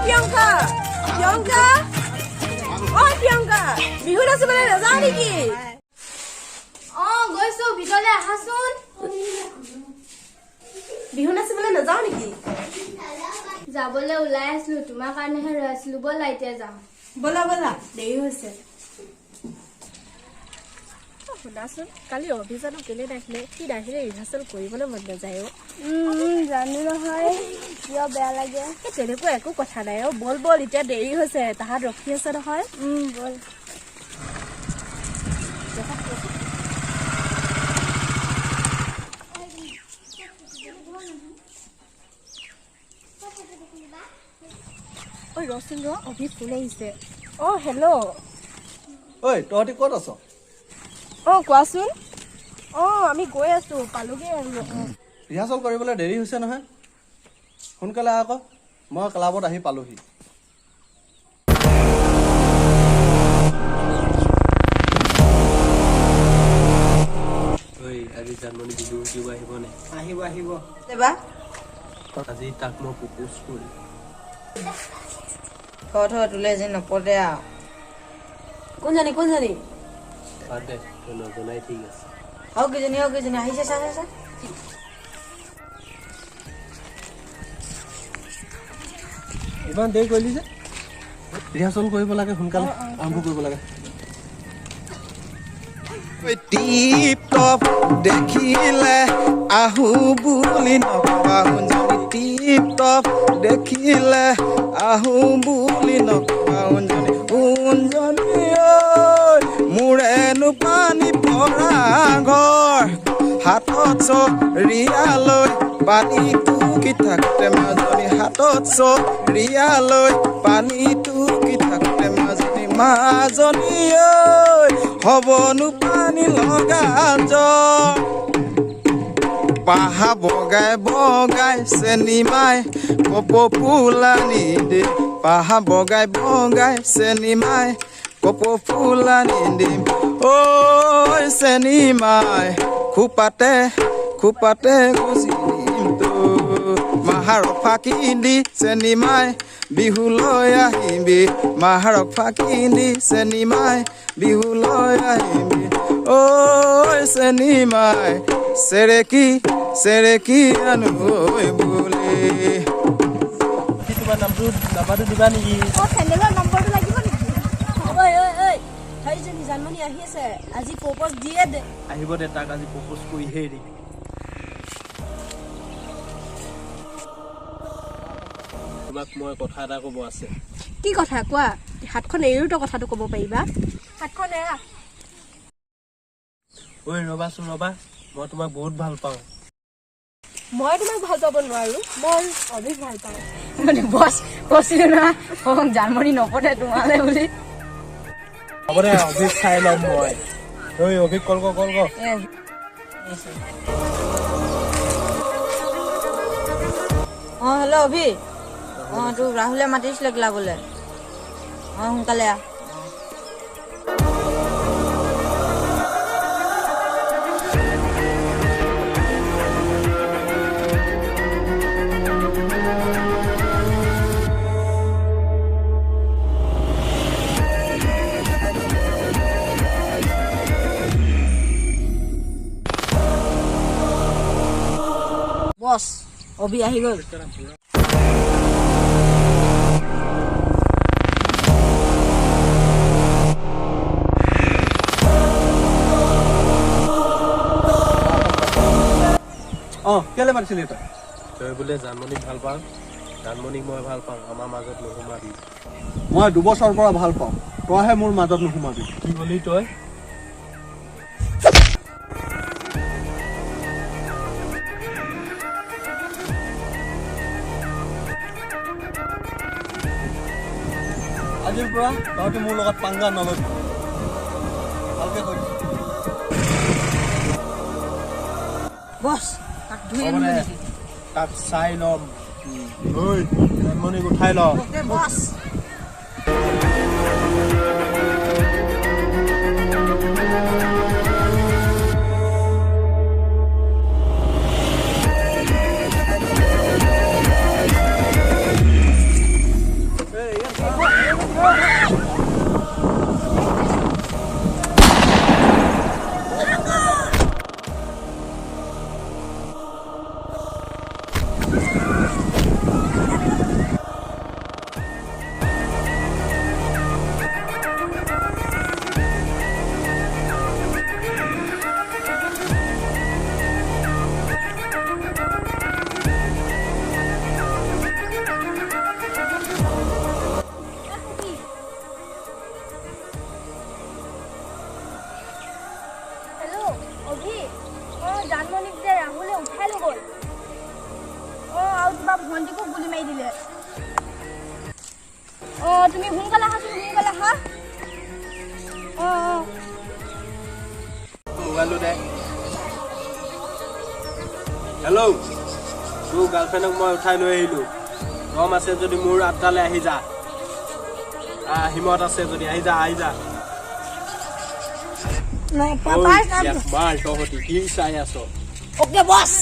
প্ৰিয়ংকা প্ৰিয়ংকা ঐ প্ৰিয়ংকা বিহু নাচিবলৈ নাযাওঁ নেকি গৈছো ভিতৰলৈ আহাচোন বিহু নাচিবলৈ নাযাওঁ নেকি যাবলৈ ওলাই আছিলো তোমাৰ কাৰণেহে ৰৈ আছিলো ব'লা এতিয়া যাওঁ ব'লা ব'লা দেৰি হৈছে শুনাচোন কালি অভিযানক কেলে নাহিলে সি নাহিলে ৰিহাৰ্চেল কৰিবলৈ মন নাযায় জানো নহয় কিয় বেয়া লাগে তেনেকুৱা একো কথা নাই বল বল এতিয়া দেৰি হৈছে তাহাঁত ৰখি আছে নহয় বল ঐ ৰচোন ৰ অভি ফোন আহিছে হেল্ল' ঐ তহঁতি ক'ত আছ কোৱাচোন আমি গৈ আছো পালোগে আৰু ৰিহাৰ্চেল কৰিবলৈ দেৰি হৈছে নহয় সোনকালে আকৌ মই ক্লাবত আহি পালোহি আজি জানমণি বিহু দিব আহিবনে আহিব আহিব আজি তাক মই প্ৰপ'জ কৰিম তোলে যে নপৰে আৰু কোনজনী বাদ দে তই নজনাই ঠিক আছে হওক কেইজনী আহিছে চা ইমান দেৰি কৰিলি যে ৰিহাৰ্চেল কৰিব লাগে সোনকালে আৰম্ভ কৰিব লাগে টিপ টপ দেখিলে আহো বুলি নকবা শুনজনী টিপ টপ দেখিলে আহো বুলি নকবা শুনজনী মোৰেনো পানী পৰা ঘৰ হাতত চৰিয়ালৈ পানীটো কি থাকোঁতে মাজনী হাতত চৰিয়ালৈ পানীটো কি থাকোঁতে মাজনী হ'বনো পানী লগা জ্বৰ পাহা বগাই চেনিমাই কপ ফুলানি দে পাহা বগাই চেনিমাই কপ ফুলানি দিম ঐ চেনিমাই খোপাতে গুচি দিম তো মাহাৰক ফাঁকি দি চেনিমাই বিহুলৈ আহিবি মাহাৰক ফাঁকি দি চেনিমাই বিহুলৈ আহিবি ঐ চেনিমাই চেৰেকি আনো বুলি তোমাৰ নাম্বাৰটো দিবা নেকি চেণ্ডেলৰ নম্বৰটো লাগিব নেকি সেইজনী জানমণি আহি আছে আজি প্ৰপ'জ দিয়ে দে আহিব দে তাক আজি প্ৰপ'জ কৰিহে এৰিম তোমাক মই কথা এটা ক'ব আছে কি কথা কোৱা হাতখন এৰিও তো কথাটো ক'ব পাৰিবা হাতখন এৰা ঐ ৰ'বাচোন ৰ'বা মই তোমাক বহুত ভাল পাওঁ মই তোমাক ভাল পাব নোৱাৰো মই অভিক ভাল পাওঁ বছ কৈছিলো নহয় জানমণি নপৰে তোমালে বুলি হ'ব দে অভিক চাই ল'ম মই ঐ অভিক কল কৰ হেল্ল' অভি তোক ৰাহুলে মাতিছিলে ক্লাবলে সোনকালে আহ বছ অভি আহি গ'ল কেলে মাতিছিলি তই বোলে জানমণিক ভাল পাওঁ জানমণিক মই ভাল পাওঁ আমাৰ মাজত নোসোমাবি মই 2 বছৰৰ পৰা ভাল পাওঁ তইহে মোৰ মাজত নোসোমাবি কি বুলি তই আজিৰ পৰা তহঁতি মোৰ লগত পাংগা নলবি ভালকে কৈ বছ তাক ধুই আনিব নেকি তাক চাই ল'ম ঐ জানমণিক উঠাই ল বছ হেল্ল' অভি জানমণিক যে ৰাহুলে উঠাই লৈ গ'ল আৰু কিবা ভণ্টিকো গুলি মাৰি দিলে তুমি সোনকালে আহাচোন সোনকালে আহা মোবাইলটো দে হেল্ল' তোৰ গাৰ্লফ্ৰেণ্ডক মই উঠাই লৈ আহিলোঁ গম আছে যদি মোৰ আঠটালৈ আহি যা হিমত আছে যদি আহি যা মাৰ তহঁতি কি চাই আছ ওকে বস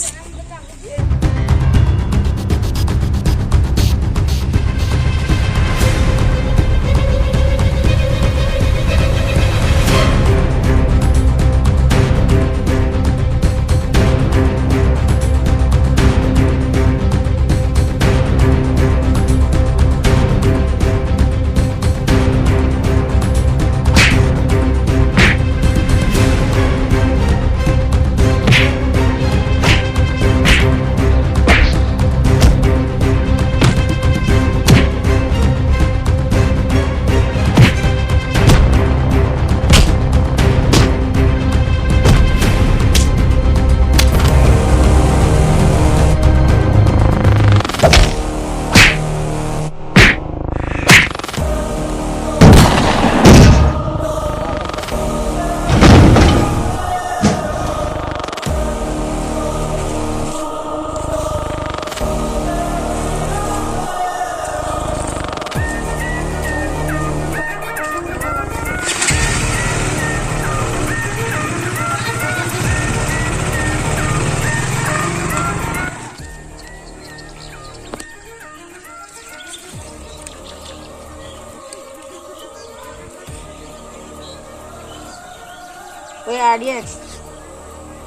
ঐ RDX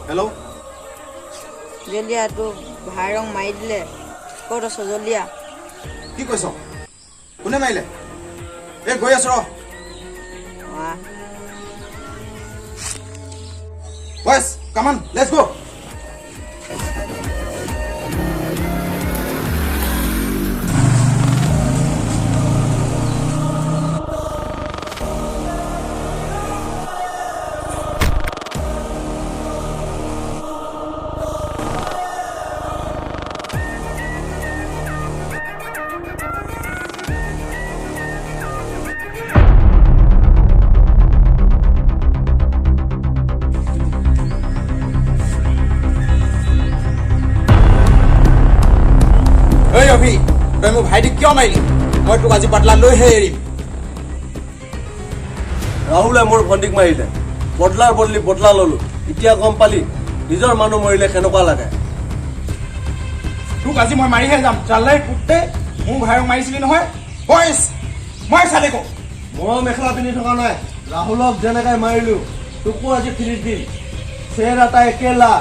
হেল্ল' জলদি আহ তোৰ ভাই ৰং মাৰি দিলে ক'ত আছ জলদি আহ কি কৈছ কোনে মাৰিলে এই গৈ আছো ৰ আহ বয়স কাম অন লেটস গো অভি তই মোৰ ভাইটিক কিয় মাৰিলি মই তোক আজি পাতলা লৈহে এৰিম ৰাহুলে মোৰ ভণ্টিক মাৰিলে বদলাৰ বদলি বদলা ললো এতিয়া গম পালি নিজৰ মানুহ মৰিলে কেনেকুৱা লাগে তোক আজি মই মাৰিহে যাম চালাই কুটে মোৰ ভাইক মাৰিছিলি নহয় বয়স মই চালে কো মই মেখেলা পিন্ধি থকা নাই ৰাহুলক যেনেকে মাৰিলো তোকো আজি ফিনিশ দিম शेर आता है अकेला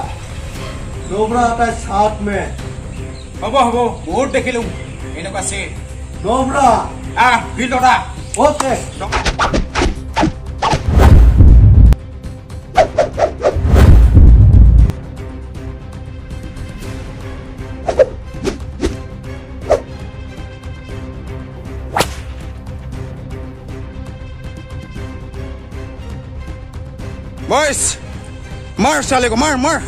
डोबरा आता है साथ में হ'ব হ'ব বহুত দেখিলো এনেকুৱা চেৰ डोबरा ভিতৰা ओके बॉयस मार साले को मार मार